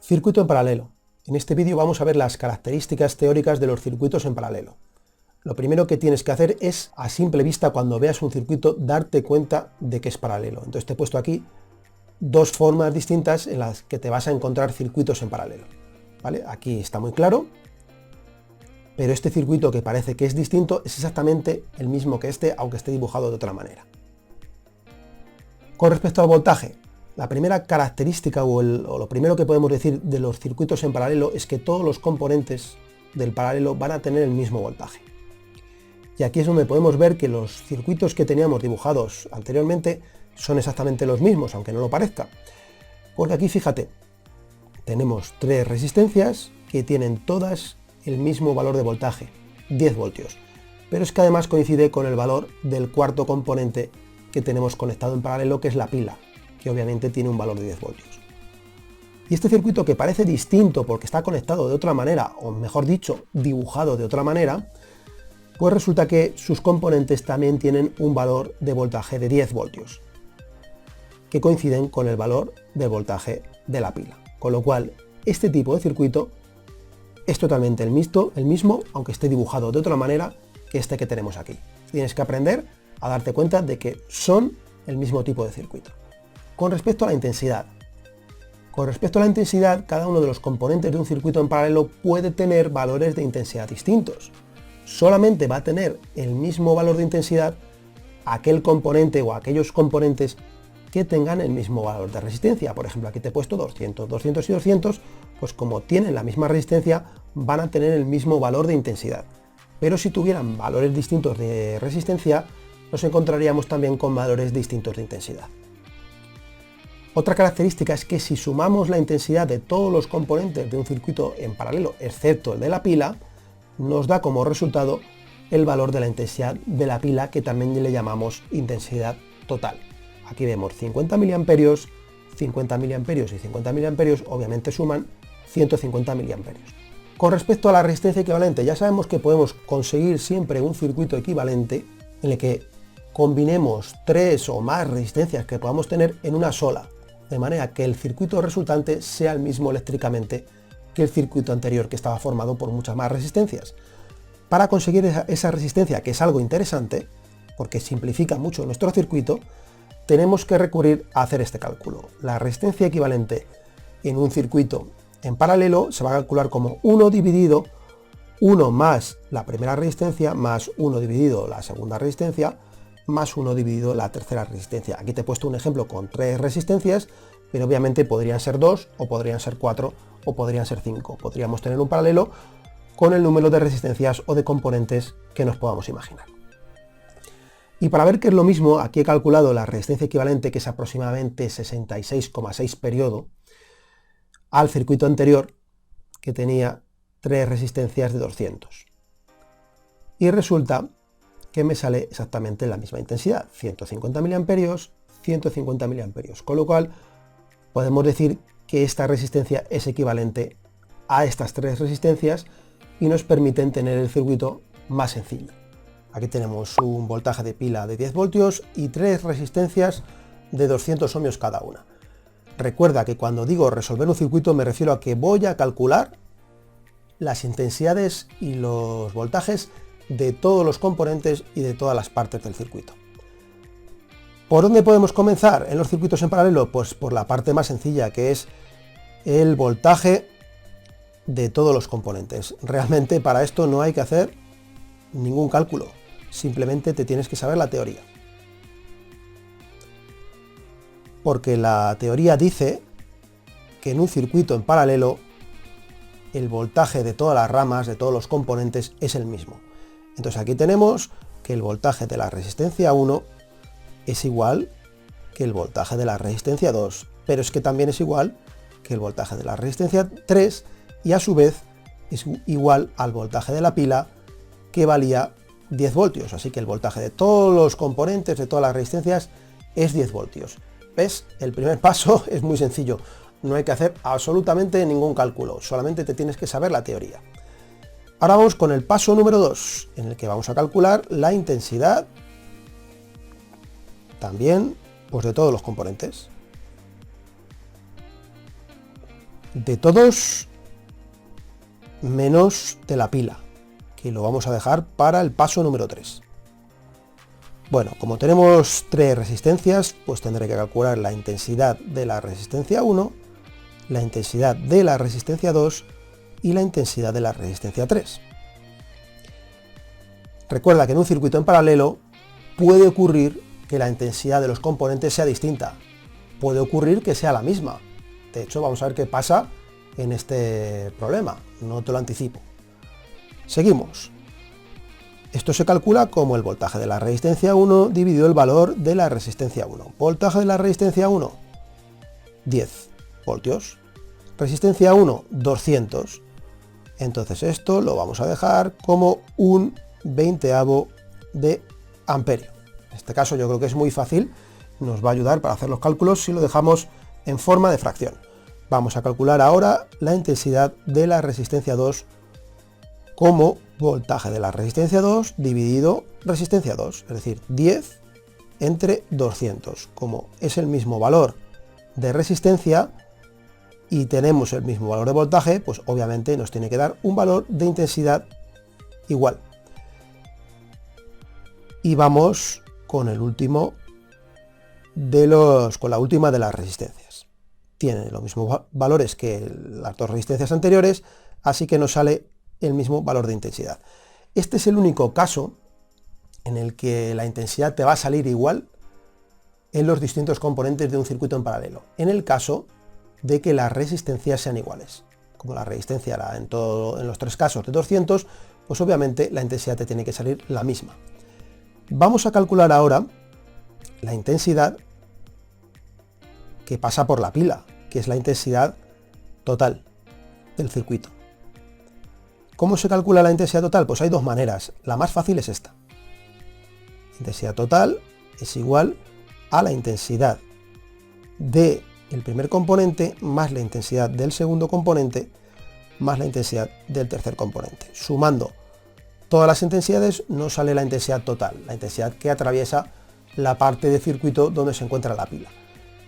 Circuito en paralelo. En este vídeo vamos a ver las características teóricas de los circuitos en paralelo. Lo primero que tienes que hacer es, a simple vista, cuando veas un circuito, darte cuenta de que es paralelo. Entonces te he puesto aquí dos formas distintas en las que te vas a encontrar circuitos en paralelo. ¿Vale? Aquí está muy claro, pero este circuito que parece que es distinto es exactamente el mismo que este, aunque esté dibujado de otra manera. Con respecto al voltaje, la primera característica o lo primero que podemos decir de los circuitos en paralelo es que todos los componentes del paralelo van a tener el mismo voltaje. Y aquí es donde podemos ver que los circuitos que teníamos dibujados anteriormente son exactamente los mismos, aunque no lo parezca. Porque aquí fíjate, tenemos tres resistencias que tienen todas el mismo valor de voltaje, 10 voltios. Pero es que además coincide con el valor del cuarto componente que tenemos conectado en paralelo, que es la pila, que obviamente tiene un valor de 10 voltios. Y este circuito, que parece distinto porque está conectado de otra manera, o mejor dicho, dibujado de otra manera, pues resulta que sus componentes también tienen un valor de voltaje de 10 voltios, que coinciden con el valor de voltaje de la pila. Con lo cual, este tipo de circuito es totalmente el mismo, aunque esté dibujado de otra manera que este que tenemos aquí. Tienes que aprender a darte cuenta de que son el mismo tipo de circuito. Con respecto a la intensidad. Cada uno de los componentes de un circuito en paralelo puede tener valores de intensidad distintos. Solamente va a tener el mismo valor de intensidad aquel componente o aquellos componentes que tengan el mismo valor de resistencia. Por ejemplo, aquí te he puesto 200, 200 y 200, pues como tienen la misma resistencia, van a tener el mismo valor de intensidad. Pero si tuvieran valores distintos de resistencia, nos encontraríamos también con valores distintos de intensidad. Otra característica es que si sumamos la intensidad de todos los componentes de un circuito en paralelo, excepto el de la pila, nos da como resultado el valor de la intensidad de la pila, que también le llamamos intensidad total. Aquí vemos 50 mA, 50 mA y 50 mA, obviamente suman 150 mA. Con respecto a la resistencia equivalente, ya sabemos que podemos conseguir siempre un circuito equivalente en el que combinemos tres o más resistencias que podamos tener en una sola, de manera que el circuito resultante sea el mismo eléctricamente que el circuito anterior, que estaba formado por muchas más resistencias. Para conseguir esa resistencia, que es algo interesante, porque simplifica mucho nuestro circuito, tenemos que recurrir a hacer este cálculo. La resistencia equivalente en un circuito en paralelo se va a calcular como 1 dividido 1 más la primera resistencia, más 1 dividido la segunda resistencia, más 1 dividido la tercera resistencia. Aquí te he puesto un ejemplo con 3 resistencias, pero obviamente podrían ser 2, o podrían ser 4, o podrían ser 5. Podríamos tener un paralelo con el número de resistencias o de componentes que nos podamos imaginar. Y para ver qué es lo mismo, aquí he calculado la resistencia equivalente, que es aproximadamente 66,6 periodo, al circuito anterior, que tenía 3 resistencias de 200. Y resulta que me sale exactamente la misma intensidad, 150 mA, 150 mA, con lo cual podemos decir que esta resistencia es equivalente a estas 3 resistencias y nos permiten tener el circuito más sencillo. Aquí tenemos un voltaje de pila de 10 voltios y 3 resistencias de 200 ohmios cada una. Recuerda que cuando digo resolver un circuito me refiero a que voy a calcular las intensidades y los voltajes de todos los componentes y de todas las partes del circuito. ¿Por dónde podemos comenzar en los circuitos en paralelo? Pues por la parte más sencilla, que es el voltaje de todos los componentes. Realmente para esto no hay que hacer ningún cálculo, simplemente te tienes que saber la teoría. Porque la teoría dice que en un circuito en paralelo el voltaje de todas las ramas, de todos los componentes, es el mismo. Entonces aquí tenemos que el voltaje de la resistencia 1 es igual que el voltaje de la resistencia 2, pero es que también es igual que el voltaje de la resistencia 3 y a su vez es igual al voltaje de la pila, que valía 10 voltios, así que el voltaje de todos los componentes, de todas las resistencias, es 10 voltios. ¿Ves? El primer paso es muy sencillo, no hay que hacer absolutamente ningún cálculo, solamente te tienes que saber la teoría. Ahora vamos con el paso número 2, en el que vamos a calcular la intensidad también pues de todos los componentes. de todos menos de la pila, que lo vamos a dejar para el paso número 3. Bueno, como tenemos 3 resistencias, pues tendré que calcular la intensidad de la resistencia 1, la intensidad de la resistencia 2 y la intensidad de la resistencia 3. Recuerda que en un circuito en paralelo puede ocurrir que la intensidad de los componentes sea distinta, puede ocurrir que sea la misma. De hecho, vamos a ver qué pasa en este problema, no te lo anticipo. Seguimos. Esto se calcula como el voltaje de la resistencia 1 dividido el valor de la resistencia 1. Voltaje de la resistencia 1, 10 voltios. Resistencia 1, 200. Entonces esto lo vamos a dejar como un 20avo de amperio. En este caso yo creo que es muy fácil, nos va a ayudar para hacer los cálculos si lo dejamos en forma de fracción. Vamos a calcular ahora la intensidad de la resistencia 2 como voltaje de la resistencia 2 dividido resistencia 2, es decir, 10 entre 200. Como es el mismo valor de resistencia y tenemos el mismo valor de voltaje, pues obviamente nos tiene que dar un valor de intensidad igual. Y vamos con el último con la última de las resistencias. Tiene los mismos valores que las 2 resistencias anteriores, así que nos sale el mismo valor de intensidad. Este es el único caso en el que la intensidad te va a salir igual en los distintos componentes de un circuito en paralelo, en el caso de que las resistencias sean iguales. Como la resistencia era en los 3 casos de 200, pues obviamente la intensidad te tiene que salir la misma. Vamos a calcular ahora la intensidad que pasa por la pila, que es la intensidad total del circuito. ¿Cómo se calcula la intensidad total? Pues hay 2 maneras. La más fácil es esta. Intensidad total es igual a la intensidad del primer componente más la intensidad del segundo componente más la intensidad del tercer componente. Sumando todas las intensidades nos sale la intensidad total, la intensidad que atraviesa la parte del circuito donde se encuentra la pila.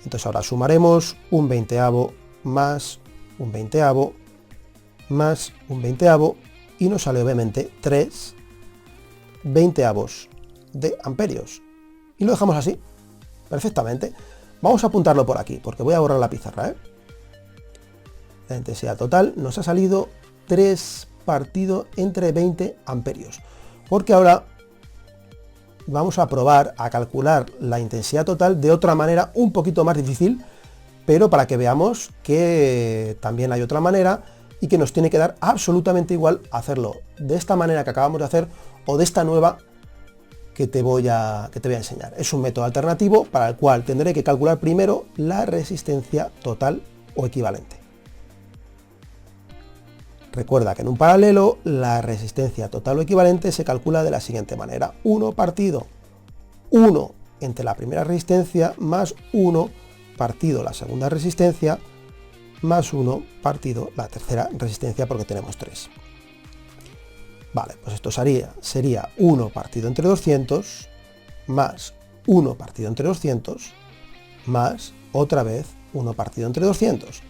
Entonces ahora sumaremos un 20avo más un 20avo más un 20avo y nos sale obviamente 3 20avos de amperios. Y lo dejamos así, perfectamente. Vamos a apuntarlo por aquí, porque voy a borrar la pizarra, ¿eh? La intensidad total nos ha salido 3 partido entre 20 amperios. Porque ahora vamos a probar a calcular la intensidad total de otra manera un poquito más difícil, pero para que veamos que también hay otra manera y que nos tiene que dar absolutamente igual hacerlo de esta manera que acabamos de hacer o de esta nueva que te voy a enseñar. Es un método alternativo para el cual tendré que calcular primero la resistencia total o equivalente. Recuerda que en un paralelo la resistencia total o equivalente se calcula de la siguiente manera: 1 partido 1 entre la primera resistencia más 1 partido la segunda resistencia más 1 partido la tercera resistencia, porque tenemos 3. Vale, pues esto sería 1 partido entre 200 más 1 partido entre 200 más otra vez 1 partido entre 200.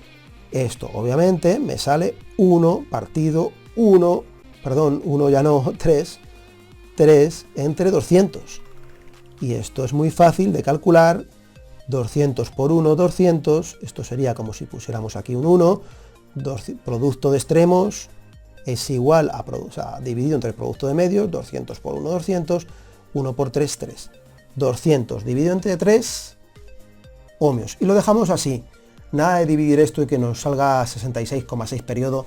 Esto obviamente me sale 1 partido 1, perdón, 1 ya no, 3 entre 200. Y esto es muy fácil de calcular. 200 por 1, 200, esto sería como si pusiéramos aquí un 1, producto de extremos es igual a, dividido entre el producto de medios, 200 por 1, 200, 1 por 3, 3. 200 dividido entre 3 ohmios. Y lo dejamos así. Nada de dividir esto y que nos salga 66,6 periodo.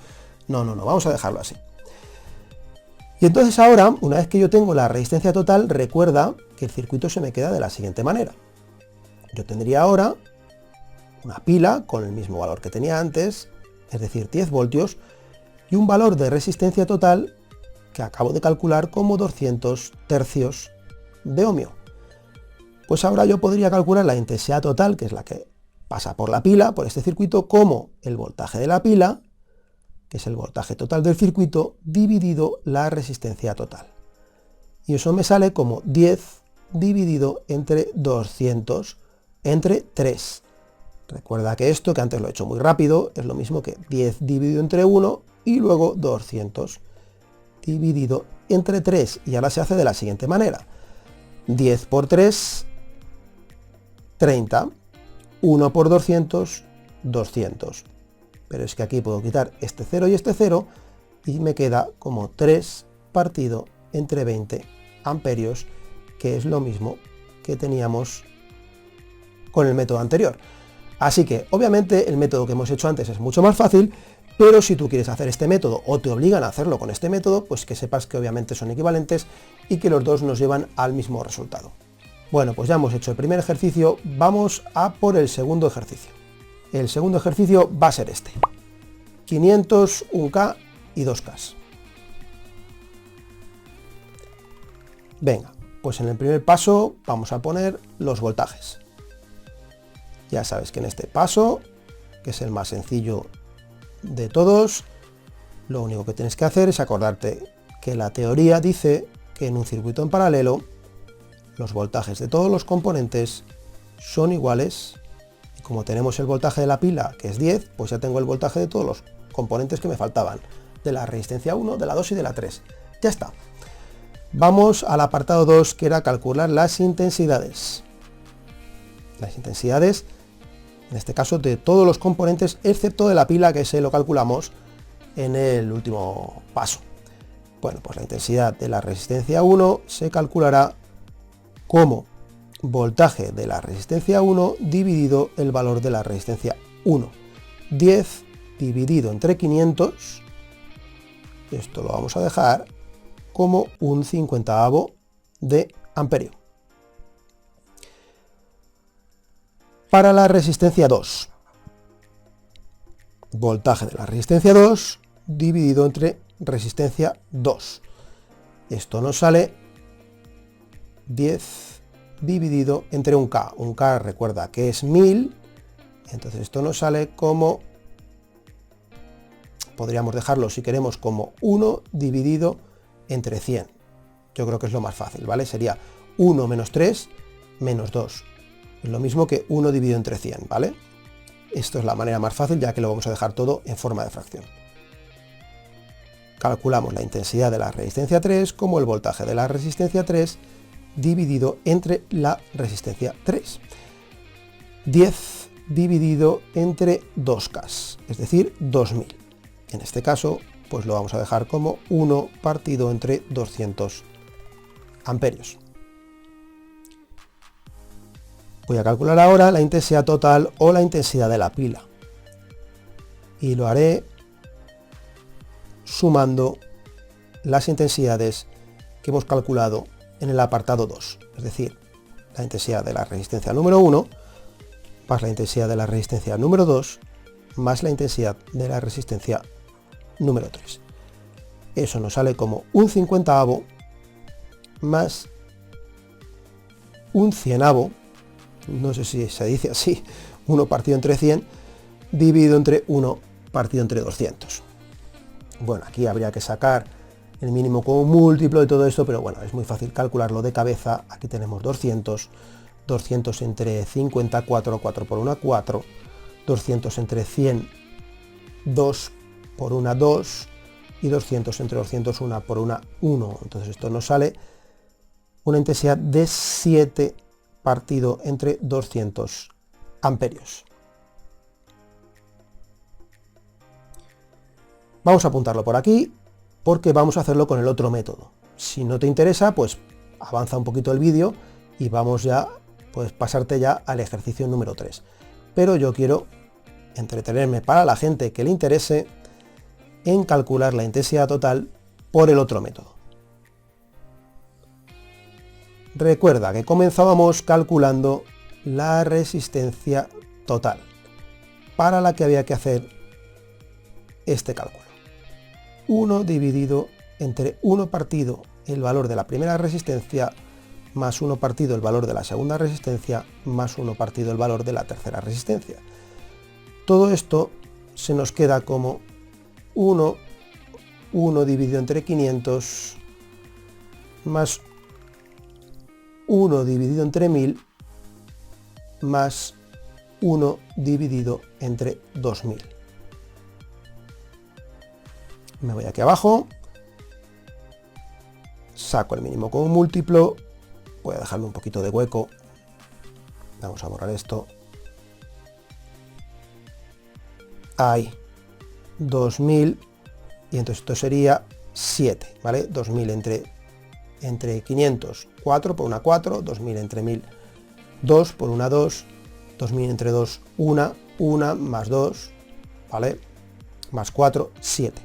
No, vamos a dejarlo así. Y entonces ahora, una vez que yo tengo la resistencia total, recuerda que el circuito se me queda de la siguiente manera. Yo tendría ahora una pila con el mismo valor que tenía antes, es decir, 10 voltios, y un valor de resistencia total que acabo de calcular como 200 tercios de ohmio. Pues ahora yo podría calcular la intensidad total, que es la que pasa por la pila, por este circuito, como el voltaje de la pila, que es el voltaje total del circuito, dividido la resistencia total. Y eso me sale como 10 dividido entre 200 entre 3. Recuerda que esto, que antes lo he hecho muy rápido, es lo mismo que 10 dividido entre 1 y luego 200 dividido entre 3. Y ahora se hace de la siguiente manera. 10 por 3, 30. 1 por 200, 200. Pero es que aquí puedo quitar este 0 y este 0 y me queda como 3 partido entre 20 amperios, que es lo mismo que teníamos con el método anterior. Así que, obviamente, el método que hemos hecho antes es mucho más fácil, pero si tú quieres hacer este método o te obligan a hacerlo con este método, pues que sepas que obviamente son equivalentes y que los dos nos llevan al mismo resultado. Bueno, pues ya hemos hecho el primer ejercicio, vamos a por el segundo ejercicio. El segundo ejercicio va a ser este. 500, 1K y 2K. Venga, pues en el primer paso vamos a poner los voltajes. Ya sabes que en este paso, que es el más sencillo de todos, lo único que tienes que hacer es acordarte que la teoría dice que en un circuito en paralelo los voltajes de todos los componentes son iguales, y como tenemos el voltaje de la pila, que es 10, pues ya tengo el voltaje de todos los componentes que me faltaban, de la resistencia 1, de la 2 y de la 3. Ya está. Vamos al apartado 2, que era calcular las intensidades. Las intensidades, en este caso, de todos los componentes, excepto de la pila, que ese lo calculamos en el último paso. Bueno, pues la intensidad de la resistencia 1 se calculará como voltaje de la resistencia 1 dividido el valor de la resistencia 1. 10 dividido entre 500, esto lo vamos a dejar como un 50avo de amperio. Para la resistencia 2, voltaje de la resistencia 2 dividido entre resistencia 2. Esto nos sale 10 dividido entre 1K. 1K recuerda que es 1000, entonces esto nos sale como, podríamos dejarlo si queremos como 1 dividido entre 100. Yo creo que es lo más fácil, ¿vale? Sería 1 menos 3 menos 2. Es lo mismo que 1 dividido entre 100, ¿vale? Esto es la manera más fácil, ya que lo vamos a dejar todo en forma de fracción. Calculamos la intensidad de la resistencia 3 como el voltaje de la resistencia 3 dividido entre la resistencia 3. 10 dividido entre 2K, es decir, 2000. En este caso, pues lo vamos a dejar como 1 partido entre 200 amperios. Voy a calcular ahora la intensidad total o la intensidad de la pila. Y lo haré sumando las intensidades que hemos calculado en el apartado 2, es decir, la intensidad de la resistencia número 1 más la intensidad de la resistencia número 2 más la intensidad de la resistencia número 3. Eso nos sale como un 50avo más un 100avo, no sé si se dice así, 1 partido entre 100, dividido entre 1 partido entre 200. Bueno, aquí habría que sacar el mínimo como múltiplo de todo esto, pero bueno, es muy fácil calcularlo de cabeza. Aquí tenemos 200, 200 entre 50, 4, 4 por 1, 4, 200 entre 100, 2 por 1, 2, y 200 entre 200, 1 por 1, 1. Entonces esto nos sale una intensidad de 7 partido entre 200 amperios. Vamos a apuntarlo por aquí, porque vamos a hacerlo con el otro método. Si no te interesa, pues avanza un poquito el vídeo y vamos ya, pues pasarte ya al ejercicio número 3. Pero yo quiero entretenerme para la gente que le interese en calcular la intensidad total por el otro método. Recuerda que comenzábamos calculando la resistencia total, para la que había que hacer este cálculo. 1 dividido entre 1 partido el valor de la primera resistencia más 1 partido el valor de la segunda resistencia más 1 partido el valor de la tercera resistencia. Todo esto se nos queda como 1 dividido entre 500 más 1 dividido entre 1000 más 1 dividido entre 2000. Me voy aquí abajo, saco el mínimo común múltiplo, voy a dejarle un poquito de hueco, vamos a borrar esto, ahí, 2000, y entonces esto sería 7, ¿vale? 2000 entre 500, 4 por una 4, 2000 entre 1000, 2 por una 2, 2000 entre 2, 1 más 2, ¿vale? Más 4, 7.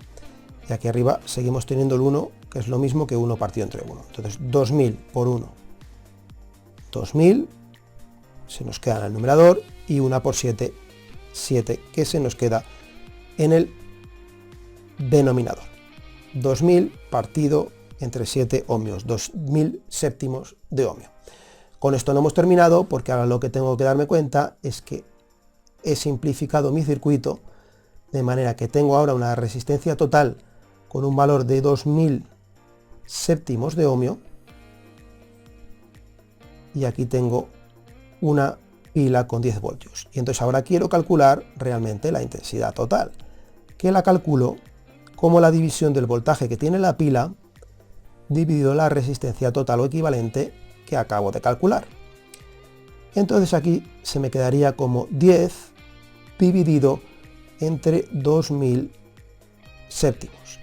Y aquí arriba seguimos teniendo el 1, que es lo mismo que 1 partido entre 1. Entonces 2000 por 1, 2000, se nos queda en el numerador, y 1 por 7, 7, que se nos queda en el denominador. 2000 partido entre 7 ohmios, 2000 séptimos de ohmio. Con esto no hemos terminado, porque ahora lo que tengo que darme cuenta es que he simplificado mi circuito de manera que tengo ahora una resistencia total con un valor de 2000 séptimos de ohmio, y aquí tengo una pila con 10 voltios. Y entonces ahora quiero calcular realmente la intensidad total, que la calculo como la división del voltaje que tiene la pila dividido la resistencia total o equivalente que acabo de calcular. Entonces aquí se me quedaría como 10 dividido entre 2000 séptimos.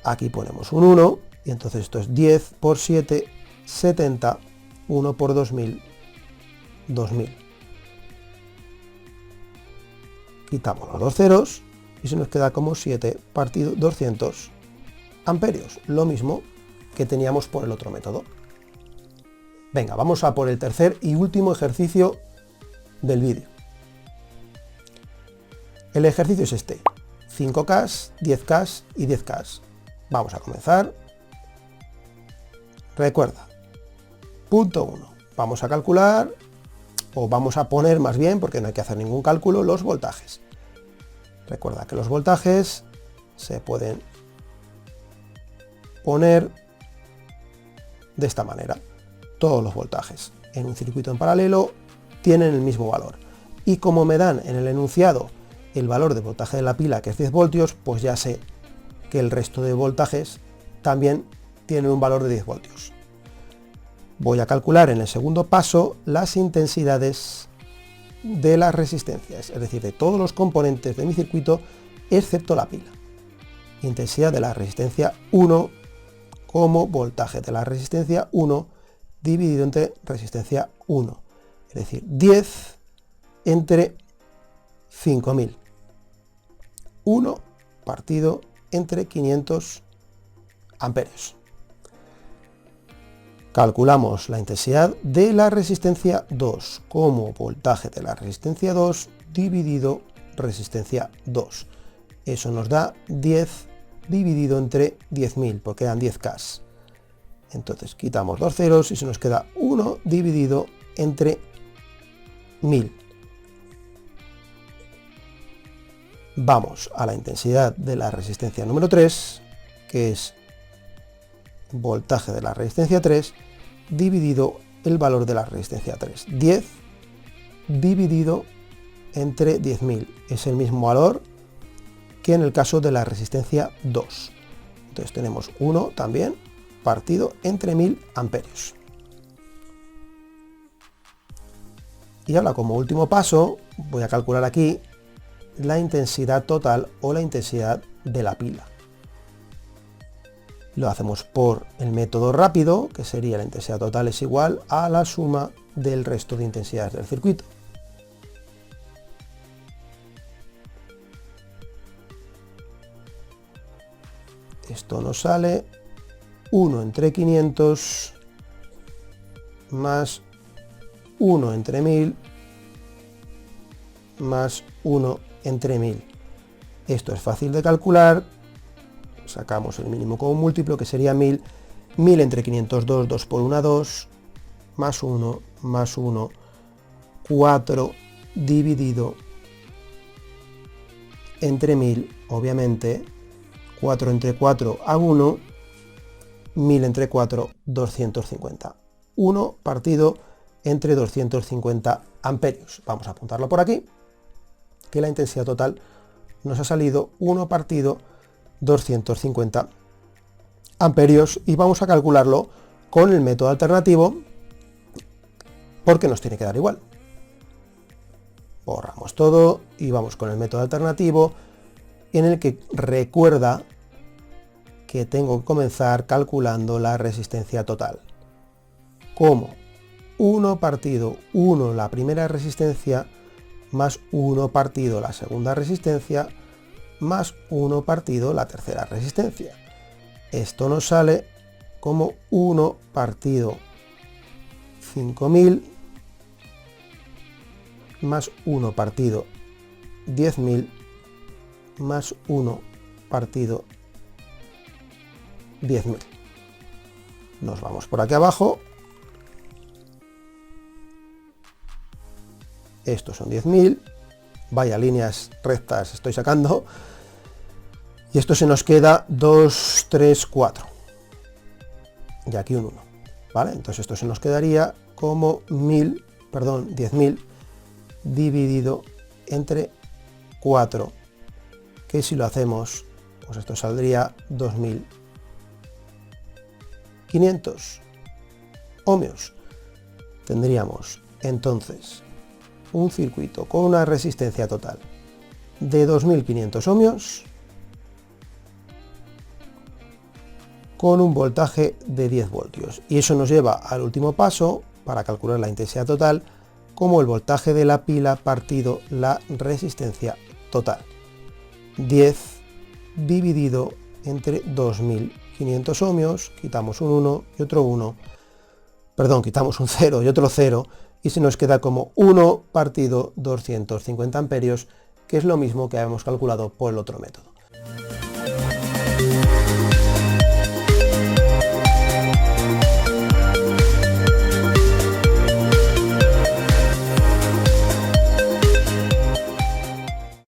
Aquí ponemos un 1, y entonces esto es 10 por 7, 70, 1 por 2000, 2000. Quitamos los dos ceros y se nos queda como 7 partido 200 amperios, lo mismo que teníamos por el otro método. Venga, vamos a por el tercer y último ejercicio del vídeo. El ejercicio es este: 5K, 10K y 10K. Vamos a comenzar. Recuerda, punto 1, vamos a calcular, o vamos a poner más bien, porque no hay que hacer ningún cálculo, los voltajes. Recuerda que los voltajes se pueden poner de esta manera. Todos los voltajes en un circuito en paralelo tienen el mismo valor. Y como me dan en el enunciado el valor de voltaje de la pila, que es 10 voltios, pues ya sé que el resto de voltajes también tienen un valor de 10 voltios. Voy a calcular en el segundo paso las intensidades de las resistencias, es decir, de todos los componentes de mi circuito, excepto la pila. Intensidad de la resistencia 1 como voltaje de la resistencia 1 dividido entre resistencia 1, es decir, 10 entre 5000. 1 partido entre 500 amperios. Calculamos la intensidad de la resistencia 2 como voltaje de la resistencia 2 dividido resistencia 2. Eso nos da 10 dividido entre 10.000, porque eran 10K. Entonces quitamos dos ceros y se nos queda 1 dividido entre 1000. Vamos a la intensidad de la resistencia número 3, que es voltaje de la resistencia 3 dividido el valor de la resistencia 3. 10 dividido entre 10.000. Es el mismo valor que en el caso de la resistencia 2. Entonces tenemos 1 también partido entre 1000 amperios. Y ahora, como último paso, voy a calcular aquí la intensidad total o la intensidad de la pila. Lo hacemos por el método rápido, que sería la intensidad total es igual a la suma del resto de intensidades del circuito. Esto nos sale 1 entre 500 más 1 entre 1000 más 1 entre 1000. Esto es fácil de calcular. Sacamos el mínimo común múltiplo, que sería 1000. 1000 entre 502, 2 por 1, 2, más 1, 4 dividido entre 1000, obviamente, 4 entre 4 a 1, 1000 entre 4, 250. 1 partido entre 250 amperios. Vamos a apuntarlo por aquí, que la intensidad total nos ha salido 1 partido 250 amperios, y vamos a calcularlo con el método alternativo porque nos tiene que dar igual. Borramos todo y vamos con el método alternativo, en el que recuerda que tengo que comenzar calculando la resistencia total como 1 partido 1 la primera resistencia más 1 partido la segunda resistencia más 1 partido la tercera resistencia. Esto nos sale como 1 partido 5000 más 1 partido 10.000 más 1 partido 10.000. Nos vamos por aquí abajo. Estos son 10.000. Vaya líneas rectas estoy sacando. Y esto se nos queda 2, 3, 4. Y aquí un 1. ¿Vale? Entonces esto se nos quedaría como 10.000 dividido entre 4, que si lo hacemos, pues esto saldría 2.500 ohmios. Tendríamos entonces un circuito con una resistencia total de 2.500 ohmios con un voltaje de 10 voltios. Y eso nos lleva al último paso para calcular la intensidad total, como el voltaje de la pila partido la resistencia total. 10 dividido entre 2.500 ohmios, quitamos un 1 y otro 1, perdón, quitamos un 0 y otro 0, y se nos queda como 1 partido 250 amperios, que es lo mismo que habíamos calculado por el otro método.